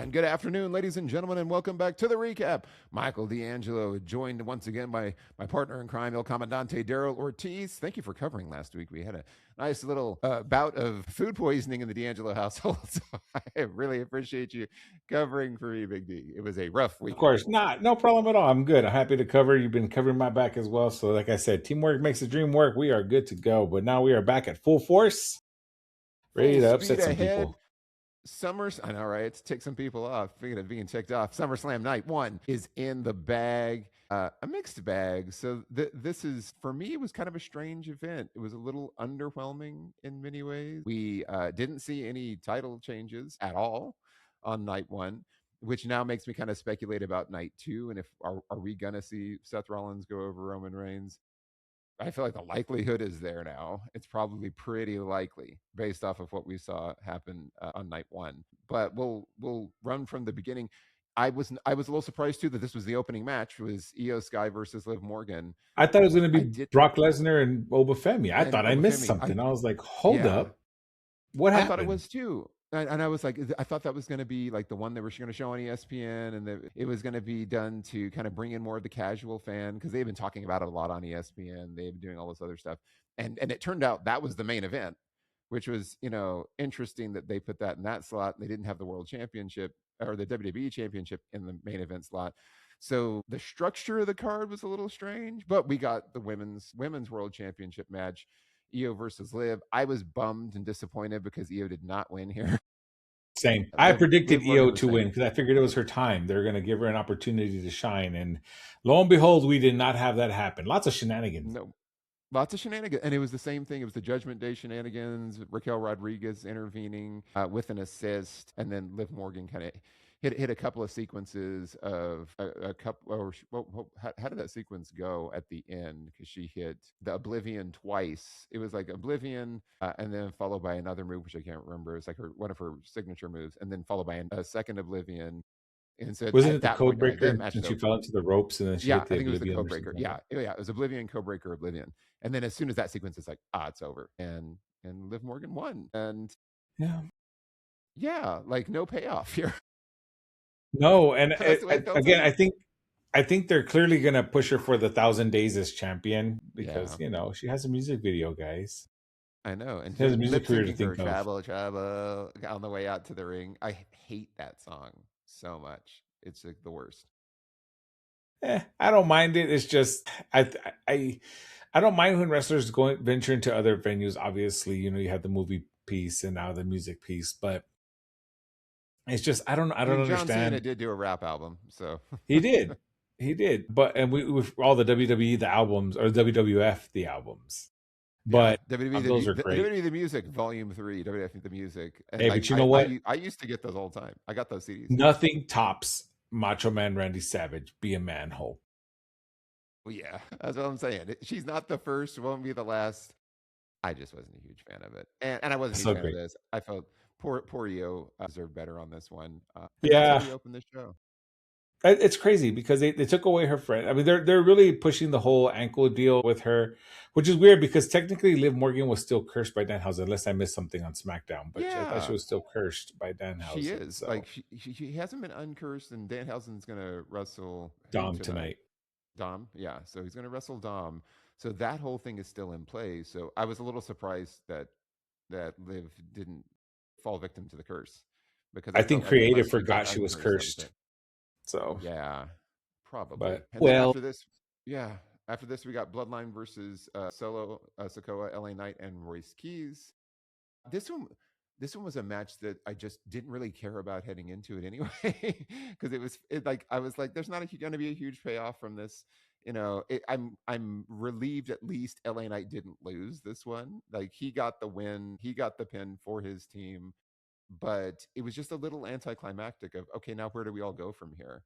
And good afternoon, ladies and gentlemen, and welcome back to the recap. Michael D'Angelo, joined once again by my partner in crime, El Comandante Daryl Ortiz. Thank you for covering last week. We had a nice little bout of food poisoning in the D'Angelo household. So I really appreciate you covering for me, Big D. It was a rough Of weekend. course, no problem at all. I'm good. I'm happy to cover. You've been covering my back as well. So, like I said, teamwork makes the dream work. We are good to go. But now we are back at full force, ready Full to speed upset some ahead. people. I know, right? To tick some people off. Speaking of being ticked off, SummerSlam Night 1 is in the bag. A mixed bag. So this is, for me, it was kind of a strange event. It was a little underwhelming in many ways. We didn't see any title changes at all on Night 1, which now makes me kind of speculate about Night 2 and if are we going to see Seth Rollins go over Roman Reigns. I feel like the likelihood is there now. It's probably pretty likely based off of what we saw happen on Night 1. But we'll run from the beginning. I was a little surprised too that this was the opening match. It was Io Sky versus Liv Morgan. I thought it was going to I be did Brock Lesnar and Obafemi. I and thought I missed Obafemi. something. I was like, hold Yeah, up. What I thought it happened? was too. And I was like, I thought that was going to be like the one they were going to show on ESPN, and that it was going to be done to kind of bring in more of the casual fan because they've been talking about it a lot on ESPN. They've been doing all this other stuff, and it turned out that was the main event, which was interesting that they put that in that slot. They didn't have the World Championship or the WWE Championship in the main event slot. So the structure of the card was a little strange, but we got the women's World Championship match, Io versus Liv. I was bummed and disappointed because Io did not win here. Same. I Liv predicted Morgan EO was to win saying, because I figured it was her time. They're going to give her an opportunity to shine. And lo and behold, we did not have that happen. Lots of shenanigans. no, lots of shenanigans. And it was the same thing. It was the Judgment Day shenanigans, Raquel Rodriguez intervening with an assist, and then Liv Morgan kind of hit a couple of sequences of a couple. Or how did that sequence go at the end? Because she hit the Oblivion twice. It was like Oblivion, and then followed by another move, which I can't remember. It's like one of her signature moves, and then followed by a second Oblivion. And so Wasn't at it the that code point, you're like, the breaker? match is And she over. fell into the ropes and then she Yeah, hit I the think it was the oblivion code or breaker. something like Yeah, that. yeah, it was Oblivion, code breaker, Oblivion. And then as soon as that sequence, it's like, it's over. And Liv Morgan won. And Yeah. yeah, like no payoff here. No, and That's the way it felt to again, me. I think they're clearly gonna push her for the 1,000 days as champion because Yeah, she has a music video, guys. I know. And She has a music lip career to syncing her think of. travel, travel on the way out to the ring. I hate that song so much. It's like the worst. I don't mind it. It's just I I don't mind when wrestlers venture into other venues. Obviously, you have the movie piece and now the music piece, but it's just I I don't mean, John Cena understand. did do a rap album, so He did. He did. But and we with all the WWE the albums or WWF the albums. yeah, But WWE those are the great. WWE the Music Volume 3, WWF the Music, and Hey, like but you know what? I used to get those all the time. I got those CDs. Nothing tops Macho Man Randy Savage, Be a Manhole. Well, yeah, that's what I'm saying. She's not the first, won't be the last. I just wasn't a huge fan of it, and I wasn't a huge So fan of great. this. I felt poor Io deserved better on this one, and that's how Yeah. we opened the show. It's crazy because they took away her friend. I mean, they're really pushing the whole ankle deal with her, which is weird because technically Liv Morgan was still cursed by Danhausen, unless I missed something on SmackDown. But I thought she Yeah, was still cursed by she Danhausen. is. Like So she hasn't been uncursed, and Danhausen's gonna wrestle who Dom tonight? tonight. Dom. Yeah, so he's gonna wrestle Dom. So that whole thing is still in play. So I was a little surprised that Liv didn't fall victim to the curse because I I felt think like creative unless she got forgot she was uncursed, that was cursed. it. So, Yeah, probably. but And then well, after this, yeah, after this we got Bloodline versus Solo, Sokoa, LA Knight, and Royce Keys. This one, this one was a match that I just didn't really care about heading into it anyway, because like I was like, there's not going to be a huge payoff from this. I'm relieved at least LA Knight didn't lose this one. Like he got the win, he got the pin for his team, but it was just a little anticlimactic of okay, now where do we all go from here?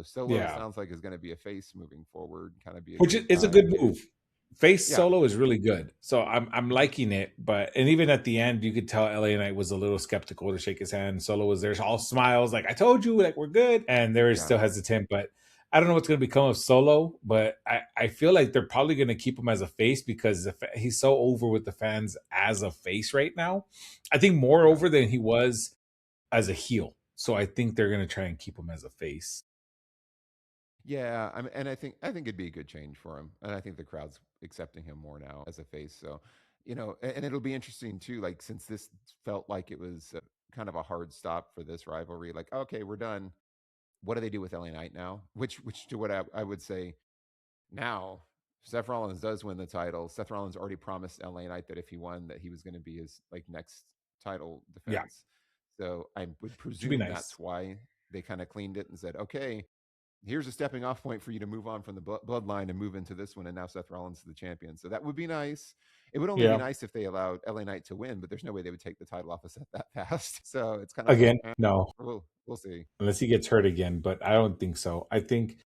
Solo yeah, sounds like is going to be a face moving forward, kind of be a which good is a guy. good move. Face Yeah, solo is really good. So I'm liking it. But and even at the end, you could tell LA Knight was a little skeptical to shake his hand. Solo was there, all smiles, like I told you, like we're good. And there is yeah. still hesitant, but I don't know what's going to become of Solo. But I feel like they're probably going to keep him as a face because he's so over with the fans as a face right now. I think more Yeah. over than he was as a heel. So I think they're gonna try and keep him as a face. Yeah, and I think it'd be a good change for him, and I think the crowd's accepting him more now as a face. So, and it'll be interesting too. Like since this felt like it was kind of a hard stop for this rivalry, like okay, we're done. What do they do with LA Knight now? Which to what I would say now, Seth Rollins does win the title. Seth Rollins already promised LA Knight that if he won, that he was going to be his like next title Yeah, defense. So I would should be presume nice. that's why they kind of cleaned it and said, okay, here's a stepping off point for you to move on from the bloodline and move into this one. And now Seth Rollins is the champion. So that would be nice. It would only be Yeah. nice if they allowed LA Knight to win, but there's no way they would take the title off of Seth that fast. So it's kind of like, Again, no, we'll see. unless he gets hurt again, but I don't think so. I think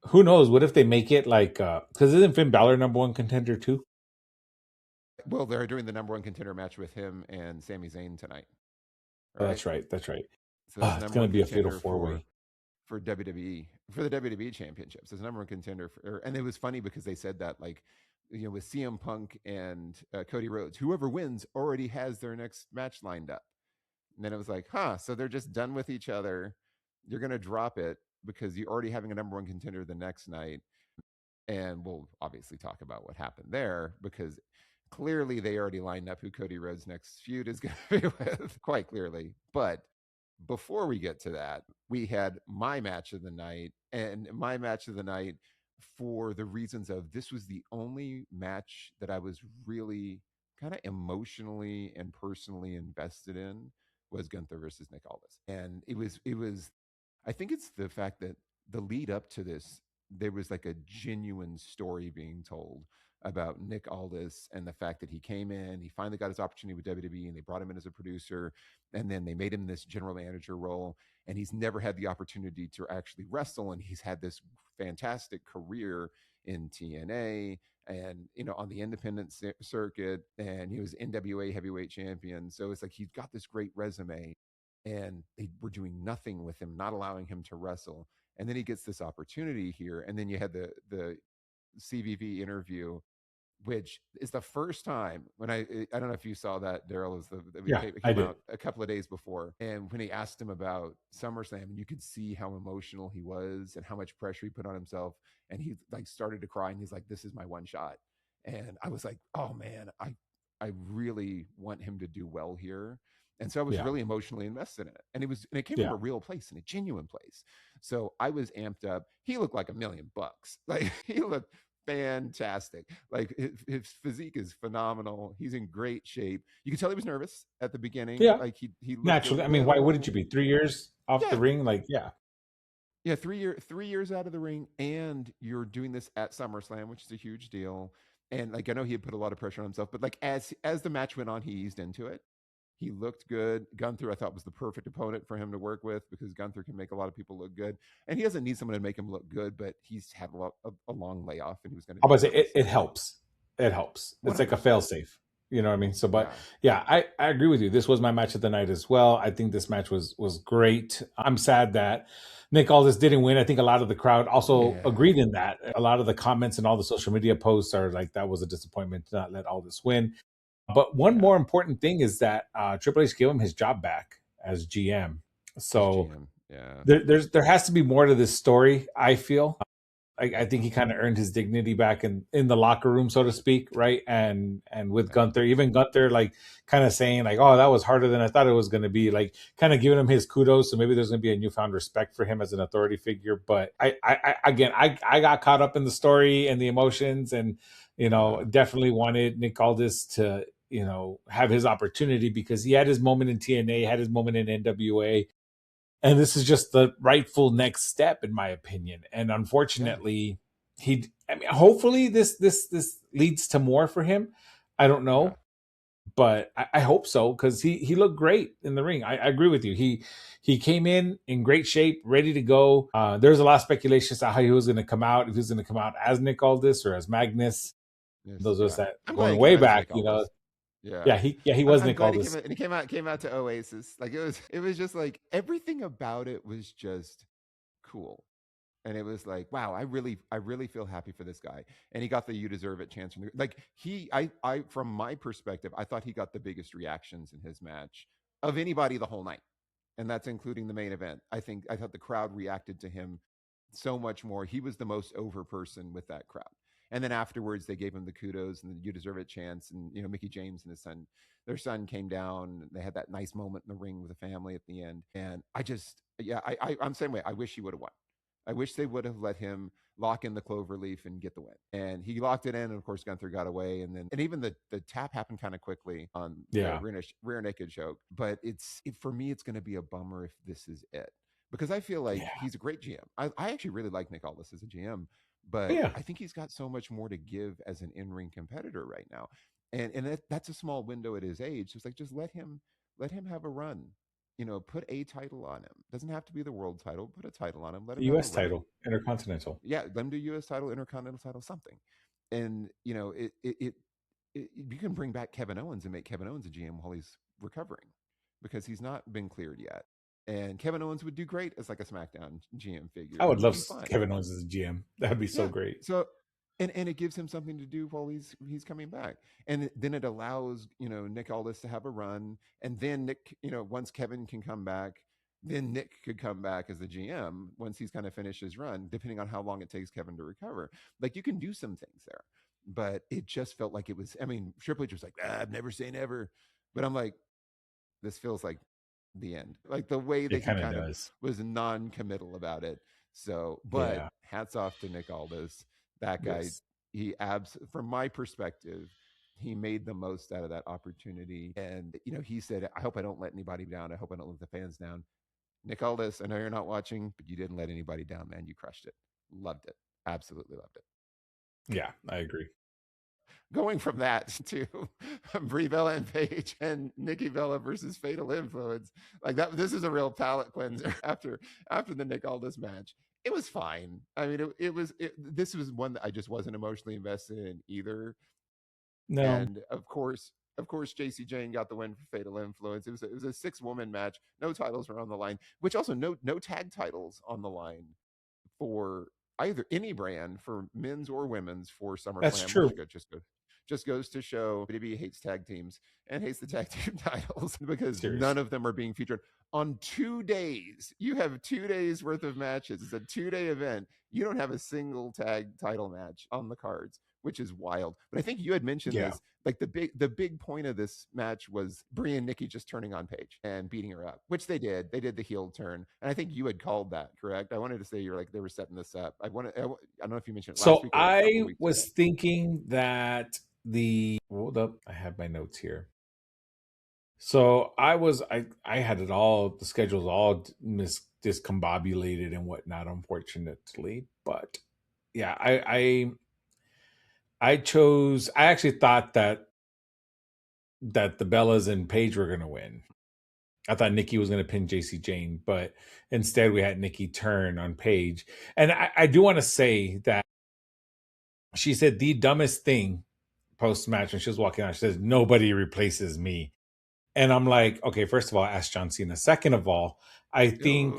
who knows? What if they make it like because isn't Finn Balor number one contender too? Well, they're doing the number one contender match with him and Sami Zayn tonight, Oh, right? that's right. That's right. So that's It's number gonna one be a fatal contender four way. for WWE for the WWE championships. As number one contender and it was funny because they said that like with CM Punk and Cody Rhodes, whoever wins already has their next match lined up. And then it was like, huh, so they're just done with each other. You're going to drop it because you're already having a number one contender the next night. And we'll obviously talk about what happened there because clearly they already lined up who Cody Rhodes' next feud is going to be with, quite clearly. But before we get to that, we had my match of the night, and my match of the night for the reasons of this was the only match that I was really kind of emotionally and personally invested in was Gunther versus Nick Aldis. And it was I think it's the fact that the lead up to this, there was like a genuine story being told about Nick Aldis and the fact that he came in, he finally got his opportunity with WWE, and they brought him in as a producer, and then they made him this general manager role, and he's never had the opportunity to actually wrestle, and he's had this fantastic career in TNA and on the independent circuit, and he was NWA heavyweight champion. So it's like he's got this great resume, and they were doing nothing with him, not allowing him to wrestle. And then he gets this opportunity here, and then you had the CVV interview, which is the first time when I don't know if you saw that, Daryl, is Yeah, it I came did. out a couple of days before, and when he asked him about SummerSlam, and you could see how emotional he was and how much pressure he put on himself, and he like started to cry, and he's like, "This is my one shot," and I was like, "Oh man, I really want him to do well here." And so I was Yeah, really emotionally invested in it. And it came from yeah, a real place and a genuine place. So I was amped up. He looked like $1,000,000. Like he looked fantastic. Like his physique is phenomenal. He's in great shape. You could tell he was nervous at the beginning. yeah. Like he looked a Naturally, I mean, why wouldn't you little. be 3 years off the Yeah. ring? Like, yeah, Yeah, 3 years out of the ring, and you're doing this at SummerSlam, which is a huge deal. And like I know he had put a lot of pressure on himself, but like as the match went on, he eased into it. He looked good. Gunther, I thought, was the perfect opponent for him to work with because Gunther can make a lot of people look good, and he doesn't need someone to make him look good. But he's had a long layoff, and he was going to I'm be about to say nervous. it helps. It helps. One It's like hundred a percent. fail safe. You know what I mean? So, but Yeah. yeah, I agree with you. This was my match of the night as well. I think this match was great. I'm sad that Nick Aldis didn't win. I think a lot of the crowd also Yeah. agreed in that. A lot of the comments and all the social media posts are like that was a disappointment to not let Aldis win. But one Yeah. more important thing is that Triple H gave him his job back as GM. As So GM. Yeah. there has to be more to this story. I feel I think he kind of earned his dignity back in the locker room, so to speak, right? And with Yeah. Gunther, even Gunther, like kind of saying like, "Oh, that was harder than I thought it was going to be," like kind of giving him his kudos. So maybe there's going to be a newfound respect for him as an authority figure. But I got caught up in the story and the emotions, and Uh-huh. definitely wanted Nick Aldis to have his opportunity because he had his moment in TNA, had his moment in NWA, and this is just the rightful next step in my opinion. And Yeah. unfortunately, I mean, hopefully this leads to more for him. I don't Yeah. know, but I hope so because he looked great in the ring. I agree with you. He came in great shape, ready to go. There's a lot of speculation as to how he was going to come out, if he was going to come out as Nick Aldis or as Magnus. Yes. Those of us Yeah. that I'm glad going he way came out as back, Nick Aldis. Yeah. he I'm was I'm Nick glad he came Aldis. out, and he came out to Oasis. Like it was just like everything about it was just cool. And it was like, wow, I really feel happy for this guy. And he got the "You Deserve It" chance from like I from my perspective, I thought he got the biggest reactions in his match of anybody the whole night. and that's including the main event. I thought the crowd reacted to him so much more. He was the most over person with that crowd. And then afterwards, they gave him the kudos and the "you deserve it" chance. And Mickey James and his son, their son, came down. And they had that nice moment in the ring with the family at the end. And I just, yeah, I'm the same way. I wish he would have won. I wish they would have let him lock in the clover leaf and get the win. And he locked it in, and of course Gunther got away. And even the tap happened kind of quickly on the Yeah. rear naked choke. But for me, it's going to be a bummer if this is it, because I feel like Yeah. he's a great GM. I actually really like Nick Aldis as a GM, but Yeah. I think he's got so much more to give as an in-ring competitor right now. And that's a small window at his age. So it's like, just let him have a run. Put a title on him. Doesn't have to be the world title. Put a title on him. Let him have a US run. title, Intercontinental. Yeah, let him do US title, Intercontinental title, something. And you can bring back Kevin Owens and make Kevin Owens a GM while he's recovering, because he's not been cleared yet. And Kevin Owens would do great as like a SmackDown GM figure. I would love He'd be fine. Kevin Owens as a GM. That would be so great. So, and it gives him something to do while he's coming back. And then it allows, Nick Aldis to have a run. And then Nick, once Kevin can come back, then Nick could come back as the GM once he's kind of finished his run, depending on how long it takes Kevin to recover. Like, you can do some things there. But it just felt like it was, Triple H was like, I've never say never. But I'm like, this feels like the end. Like the way that he kind of was non-committal about it. So, but hats off to Nick Aldis. That guy, from my perspective, he made the most out of that opportunity. And, he said, I hope I don't let anybody down. I hope I don't let the fans down. Nick Aldis, I know you're not watching, but you didn't let anybody down, man. You crushed it. Loved it. Absolutely loved it. Yeah, I agree. Going from that to Brie Bella and Paige and Nikki Bella versus Fatal Influence, like that, this is a real palate cleanser after the Nick Aldis match. It was fine. This was one that I just wasn't emotionally invested in either. No. And of course, JC Jane got the win for Fatal Influence. It was a 6-woman match. No titles were on the line, which also no tag titles on the line for either any brand, for men's or women's, for SummerSlam. That's true. Just goes to show WWE hates tag teams and hates the tag team titles, because none of them are being featured on 2 days. You have 2 days worth of matches. It's a 2-day event. You don't have a single tag title match on the cards, which is wild. But I think you had mentioned this, like the big point of this match was Brie and Nikki just turning on Paige and beating her up, which they did. They did the heel turn, and I think you had called that, correct? I wanted to say you're like, they were setting this up. I don't know if you mentioned it last week. So I was thinking that hold up, I have my notes here. So I had it all, the schedules all discombobulated and whatnot, unfortunately. But yeah, I actually thought that the Bellas and Paige were going to win. I thought Nikki was going to pin JC Jane, but instead we had Nikki turn on Paige. And I do want to say that she said the dumbest thing post-match when she was walking out. She says, "Nobody replaces me." And I'm like, okay, first of all, ask John Cena. Second of all, I think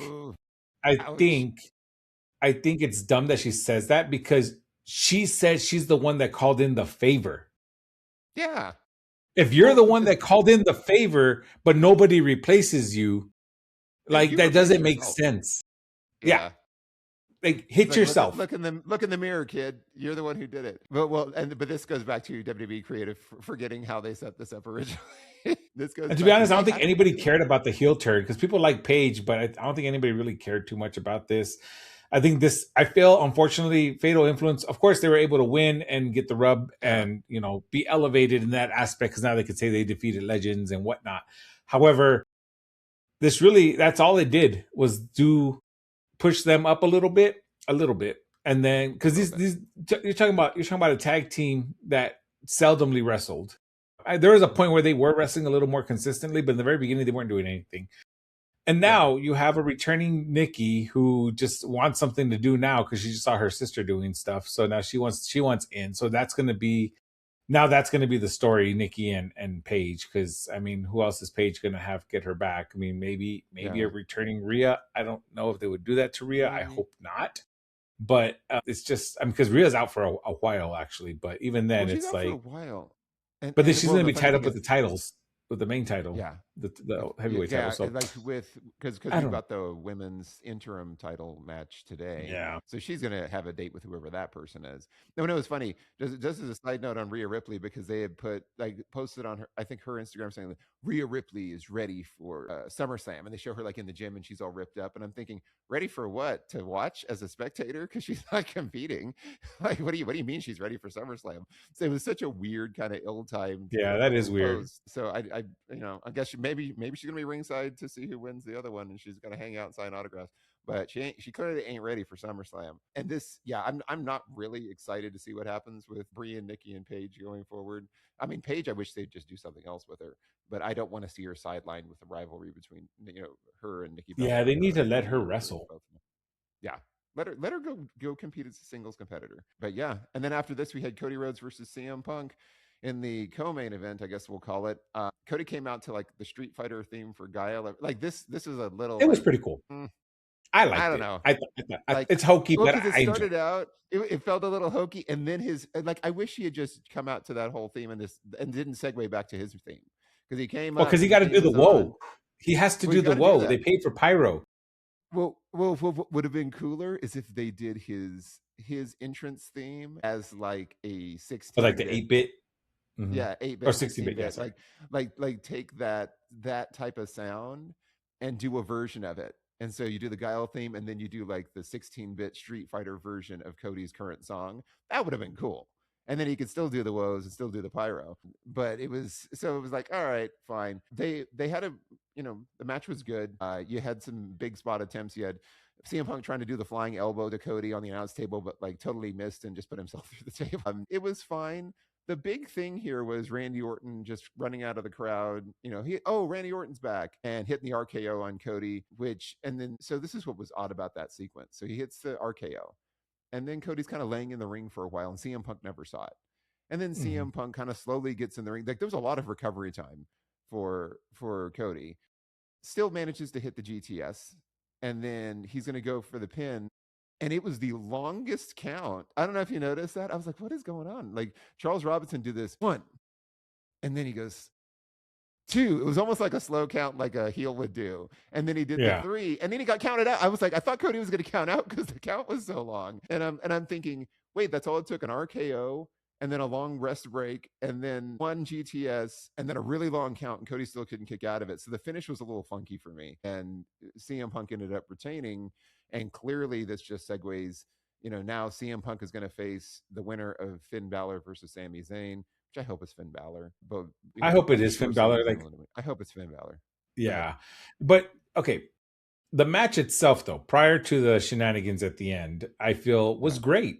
it's dumb that she says that, because she said she's the one that called in the favor. Yeah. If you're the one that called in the favor, but nobody replaces you, like, that doesn't make sense. Yeah. Like, hit yourself. Look in the mirror, kid. You're the one who did it. But this goes back to WWE creative forgetting how they set this up originally. And to be honest, I don't think anybody cared about the heel turn, because people like Paige, but I don't think anybody really cared too much about this. I feel, unfortunately, Fatal Influence, of course, they were able to win and get the rub and, be elevated in that aspect, because now they could say they defeated legends and whatnot. However, that's all it did was push them up a little bit. And then, because you're talking about a tag team that seldomly wrestled. There was a point where they were wrestling a little more consistently, but in the very beginning, they weren't doing anything. And now you have a returning Nikki who just wants something to do now, because she just saw her sister doing stuff. So now she wants in. So that's going to be the story, Nikki and Paige. Because who else is Paige going to have get her back? Maybe a returning Rhea. I don't know if they would do that to Rhea. I hope not. But it's just, because Rhea's out for a while actually. But even then, it's like for a while. But then she's going to be tied up with the titles, with the main title. Yeah. the Yeah, heavyweight title. yeah, So like with because I we've don't. got the women's interim title match today, Yeah, so she's gonna have a date with whoever that person is. No, no, it's funny. Just as a side note on Rhea Ripley, because they had put like posted on her, I think her Instagram saying that Rhea Ripley is ready for SummerSlam, and they show her like in the gym and she's all ripped up, and I'm thinking, ready for what? To watch as a spectator because she's not competing. Like, what do you mean she's ready for SummerSlam? So it was such a weird kind of ill-timed yeah, that is weird. post. So I guess maybe she's gonna be ringside to see who wins the other one, and she's gonna hang out and sign autographs. But she clearly ain't ready for SummerSlam. And this, yeah, I'm not really excited to see what happens with Brie and Nikki and Paige going forward. I mean, Paige, I wish they'd just do something else with her, but I don't want to see her sidelined with the rivalry between her and Nikki Yeah, Bella they need to for let her years with wrestle. both of them. Yeah. Let her go compete as a singles competitor. But yeah, and then after this we had Cody Rhodes versus CM Punk in the co-main event, I guess we'll call it. Cody came out to like the Street Fighter theme for Gaia. Like this is a little It was like pretty cool. mm, I I liked don't it. know. I Like it's hokey, well, but because it I enjoyed started it. out, it felt a little hokey, and then his like I wish he had just come out to that whole theme and didn't segue back to his theme because he came Well, up, because he his got to theme do the was on. whoa. He has to Well, do he's the got to do whoa. They that. paid for pyro. Well, what would have been cooler is if they did his entrance theme as like a But like 16 the bit, 8-bit. Mhm. yeah, 8 Or bit, 16 16 bit. Yeah, bit, sorry. like take that type of sound and do a version of it. And so you do the Guile theme, and then you do like the 16-bit Street Fighter version of Cody's current song. That would have been cool. And then he could still do the woes and still do the pyro. But it was like, all right, fine. They had the match was good. You had some big spot attempts. You had CM Punk trying to do the flying elbow to Cody on the announce table, but like totally missed and just put himself through the table. It was fine. The big thing here was Randy Orton just running out of the crowd. Randy Orton's back and hitting the RKO on Cody, so this is what was odd about that sequence. So he hits the RKO, and then Cody's kind of laying in the ring for a while, and CM Punk never saw it. And then Mhm. CM Punk kind of slowly gets in the ring. Like there was a lot of recovery time for Cody. Still manages to hit the GTS, and then he's going to go for the pin, and it was the longest count. I don't know if you noticed that. I was like, what is going on? Like Charles Robinson did this one, and then he goes two. It was almost like a slow count, like a heel would do. And then he did the Yeah. three, and then he got counted out. I was like, I thought Cody was going to count out because the count was so long. And I'm thinking, wait, that's all it took, an RKO, and then a long rest break, and then one GTS, and then a really long count, and Cody still couldn't kick out of it. So the finish was a little funky for me. And CM Punk ended up retaining, and clearly this just segues. Now CM Punk is going to face the winner of Finn Balor versus Sami Zayn, which I hope is Finn Balor. But I hope it I'm is sure Finn Sami Balor. Zayn Like, will win. I hope it's Finn Balor. Go ahead. yeah. But okay, the match itself, though, prior to the shenanigans at the end, I feel was Yeah. great.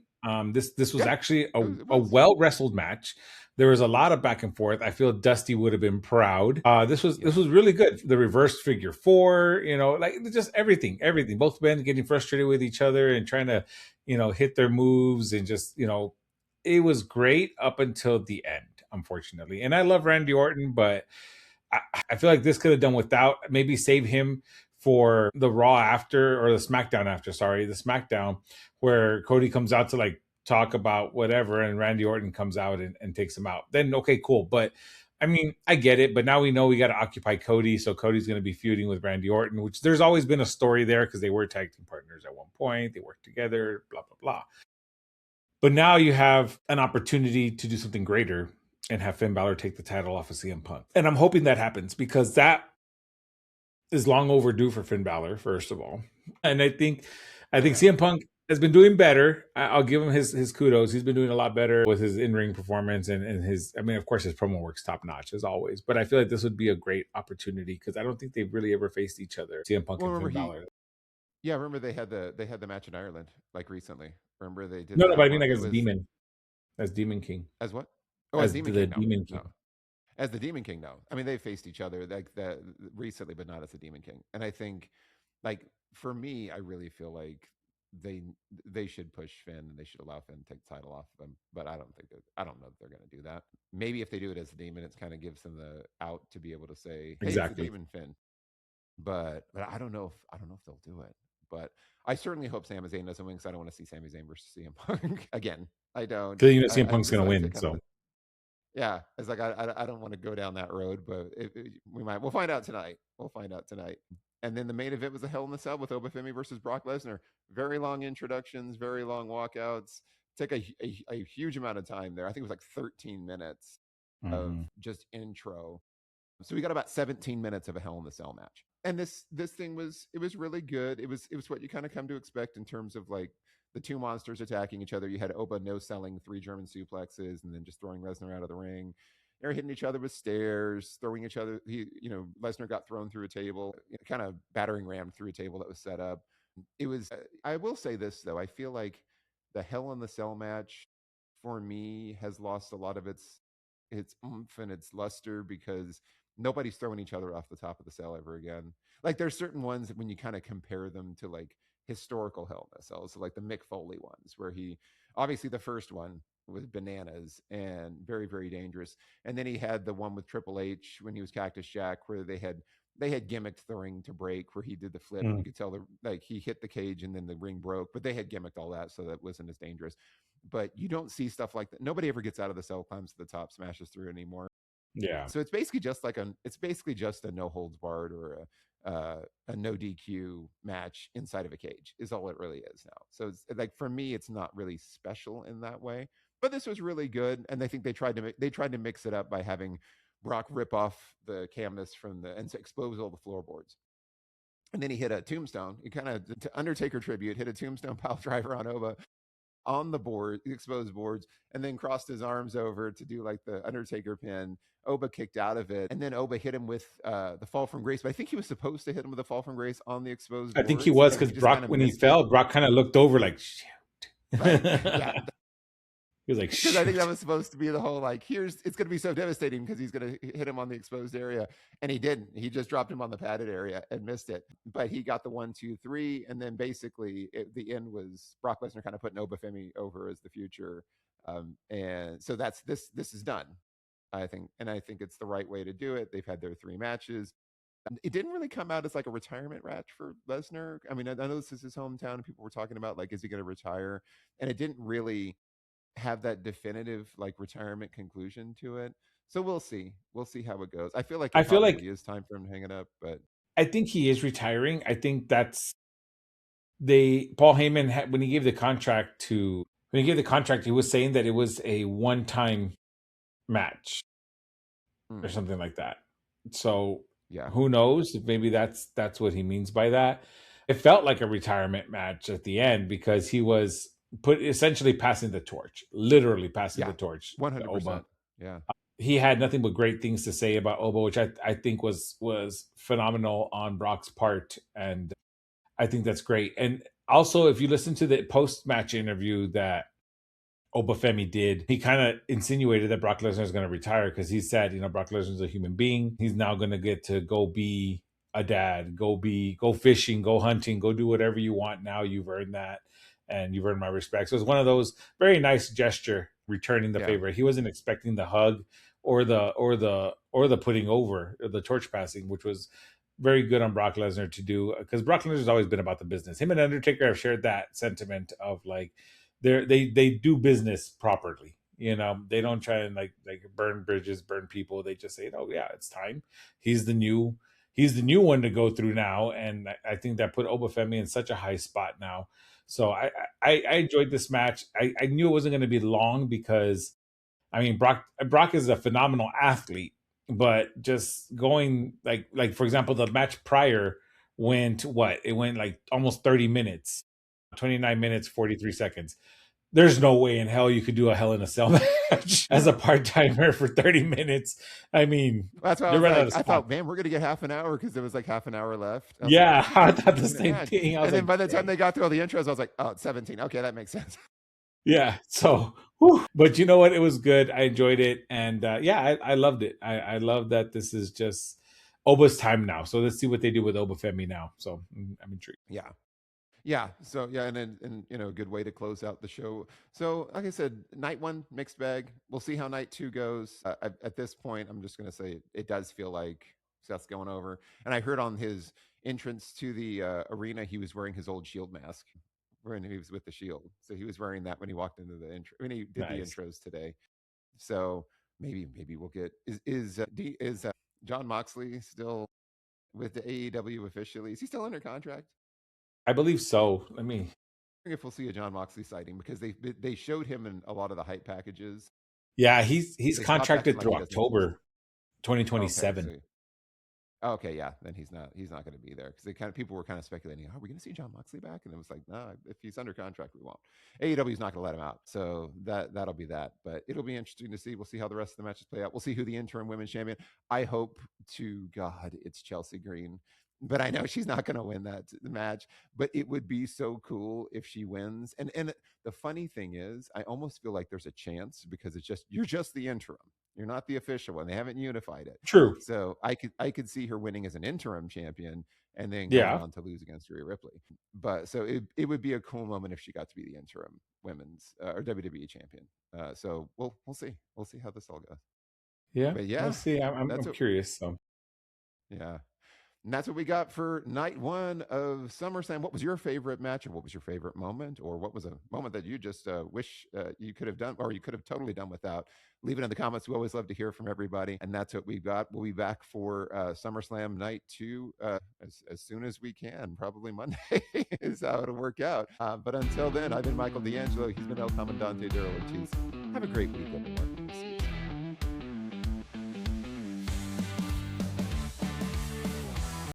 This was Yeah. actually It a was. well wrestled match. There was a lot of back and forth. I feel Dusty would have been proud. This was Yeah. really good. The reverse figure four, like just everything. Both men getting frustrated with each other and trying to, hit their moves and just, it was great up until the end, unfortunately. And I love Randy Orton, but I, I feel like this could have done without. Maybe save him for the Raw after, or the SmackDown after. Sorry, the SmackDown where Cody comes out to like talk about whatever, and Randy Orton comes out and takes him out. Then okay, cool. But I mean, I get it. But now we know we got to occupy Cody, so Cody's going to be feuding with Randy Orton, which there's always been a story there because they were tag team partners at one point. They worked together. Blah blah blah. But now you have an opportunity to do something greater and have Finn Balor take the title off of CM Punk. And I'm hoping that happens because that is long overdue for Finn Balor, first of all. And I think CM Punk has been doing better. I'll give him his kudos. He's been doing a lot better with his in-ring performance and his, I mean, of course, his promo work's top notch as always. But I feel like this would be a great opportunity because I don't think they've really ever faced each other, CM Punk Well, and remember Finn Balor. remember they had the match in Ireland like recently. Remember they did No, but that I mean one. like It was as Demon King, as what? Oh, as as Demon the King. No, Demon no. King. As the Demon King, no. I mean, they faced each other like that recently, but not as the Demon King. And I think, like for me, I really feel like they they should push Finn and they should allow Finn to take the title off of them. But I don't know if they're going to do that. Maybe if they do it as the Demon, it's kind of gives them the out to be able to say, "Hey, it's the Exactly. Demon, Finn." But I don't know if they'll do it. But I certainly hope Sami Zayn doesn't win because I don't want to see Sami Zayn versus CM Punk again. I don't. Because I, CM I Punk's just gonna like to win. kind of So Yeah, it's like I don't want to go down that road, but we might. We'll find out tonight. We'll find out tonight. And then the main event was a Hell in the Cell with Obafemi versus Brock Lesnar. Very long introductions, very long walkouts. Took a huge amount of time there. I think it was like 13 minutes of Mhm. just intro. So we got about 17 minutes of a Hell in the Cell match. And this thing was, it was really good. It was what you kind of come to expect in terms of like the two monsters attacking each other. You had Oba no selling 3 German suplexes and then just throwing Lesnar out of the ring. They're hitting each other with stairs, throwing each other. Lesnar got thrown through a table, kind of battering rammed through a table that was set up. It was. I will say this though. I feel like the Hell in the Cell match for me has lost a lot of its oomph and its luster because nobody's throwing each other off the top of the cell ever again. Like there's certain ones that when you kind of compare them to like historical Hell in a Cell, so like the Mick Foley ones, where he obviously the first one was bananas and very very dangerous, and then he had the one with Triple H when he was Cactus Jack, where they had gimmicked the ring to break, where he did the flip and you Mm. could tell the like he hit the cage and then the ring broke, but they had gimmicked all that so that wasn't as dangerous. But you don't see stuff like that. Nobody ever gets out of the cell, climbs to the top, smashes through anymore. Yeah. So it's basically just a no holds barred or a no DQ match inside of a cage is all it really is now. So it's like for me, it's not really special in that way. But this was really good, and I think they tried to mix it up by having Brock rip off the canvas from the and expose all the floorboards. And then he hit a tombstone. He kind of Undertaker tribute, hit a tombstone pile driver on Oba on the board, the exposed boards, and then crossed his arms over to do like the Undertaker pin. Oba kicked out of it, and then Oba hit him with the fall from grace. But I think he was supposed to hit him with the fall from grace on the exposed I think he boards, was and he because just kind Brock, of when he missed it. fell, Brock kind of looked over like, shoot. Right? Yeah, He was like, because I think that shoot. was supposed to be the whole like, it's going to be so devastating because he's going to hit him on the exposed area, and he didn't. He just dropped him on the padded area and missed it. But he got the 1, 2, 3, and then basically the end was Brock Lesnar kind of putting Obafemi over as the future, and so that's this. This is done, I think, and I think it's the right way to do it. They've had their 3 matches. It didn't really come out as like a retirement match for Lesnar. I mean, I know this is his hometown, and people were talking about like, is he going to retire? And it didn't really have that definitive like retirement conclusion to it. So we'll see. We'll see how it goes. I feel like I it feel like probably is time for him to hang it up, but I think he is retiring. I think that's Paul Heyman had, when he gave the contract to when he gave the contract, he was saying that it was a one time match or mm, something like that. So yeah, who knows? Maybe that's what he means by that. It felt like a retirement match at the end because he was put essentially passing the torch, literally passing the yeah, torch to Oba. 100%. Yeah, He had nothing but great things to say about Oba, which I think was phenomenal on Brock's part, and I think that's great. And also, if you listen to the post match interview that Obafemi did, he kind of insinuated that Brock Lesnar is going to retire because he said, Brock Lesnar is a human being. He's now going to get to go be a dad, go fishing, go hunting, go do whatever you want. Now you've earned that, and you've earned my respect. So it's one of those very nice gesture, returning the yeah, favor. He wasn't expecting the hug or the putting over the torch passing, which was very good on Brock Lesnar to do because Brock Lesnar's always been about the business. Him and Undertaker have shared that sentiment of like they do business properly. They don't try and like burn bridges, burn people. They just say, "Oh yeah, it's time." He's the new he's the new one to go through now, and I think that put Obafemi in such a high spot now. So I enjoyed this match. I knew it wasn't going to be long because I mean Brock is a phenomenal athlete, but just going like for example the match prior went what it went like almost 30 minutes, 29 minutes 43 seconds. There's no way in hell you could do a Hell in a Cell match as a no. part timer for 30 minutes. I mean, That's why I they're was running out like, of I spots. thought, man, we're gonna get half an hour because there was like half an hour left. I was like, Yeah, this is I gonna be a thought the 2 minute same match. thing. I was And then like, by the time dang. they got through all the intros, I was like, oh, it's 17. Okay, that makes sense. Yeah. So, whew. But you know what? It was good. I enjoyed it, and yeah, I loved it. I love that this is just Oba's time now. So let's see what they do with Oba Femi now. So I'm intrigued. Yeah. Yeah. So yeah, and a good way to close out the show. So like I said, night one mixed bag. We'll see how night two goes. At this point, I'm just gonna say it does feel like Seth's going over. And I heard on his entrance to the arena, he was wearing his old Shield mask when he was with the Shield. So he was wearing that when he walked into the intro when he did the Nice. intros today. So maybe we'll get is John Moxley still with the AEW officially? Is he still under contract? I believe so. Let me. If we'll see a John Moxley sighting because they showed him in a lot of the hype packages. Yeah, he's They stopped acting contracted like through he doesn't exist. October Okay, 2027. so okay, yeah, then he's not going to be there because they kind of people were kind of speculating, are we going to see John Moxley back? And it was like, no, if he's under contract, we won't. AEW's not going to let him out, so that'll be that. But it'll be interesting to see. We'll see how the rest of the matches play out. We'll see who the interim women's champion. I hope to God it's Chelsea Green, but I know she's not going to win that match. But it would be so cool if she wins. And the funny thing is, I almost feel like there's a chance because you're just the interim. You're not the official one. They haven't unified it. True. So I could see her winning as an interim champion and then going Yeah. on to lose against Rhea Ripley. But so it would be a cool moment if she got to be the interim women's or WWE champion. So we'll see how this all goes. Yeah. But yeah, Let's see. that's I'm what curious. So yeah. And that's what we got for night one of SummerSlam. What was your favorite match, or what was your favorite moment, or what was a moment that you just wish you could have done, or you could have totally done without? Leave it in the comments. We always love to hear from everybody, and that's what we've got. We'll be back for SummerSlam night two as soon as we can. Probably Monday is how it'll work out. But until then, I've been Michael D'Angelo. He's been El Comandante Daryl Ortiz. Have a great week, everyone.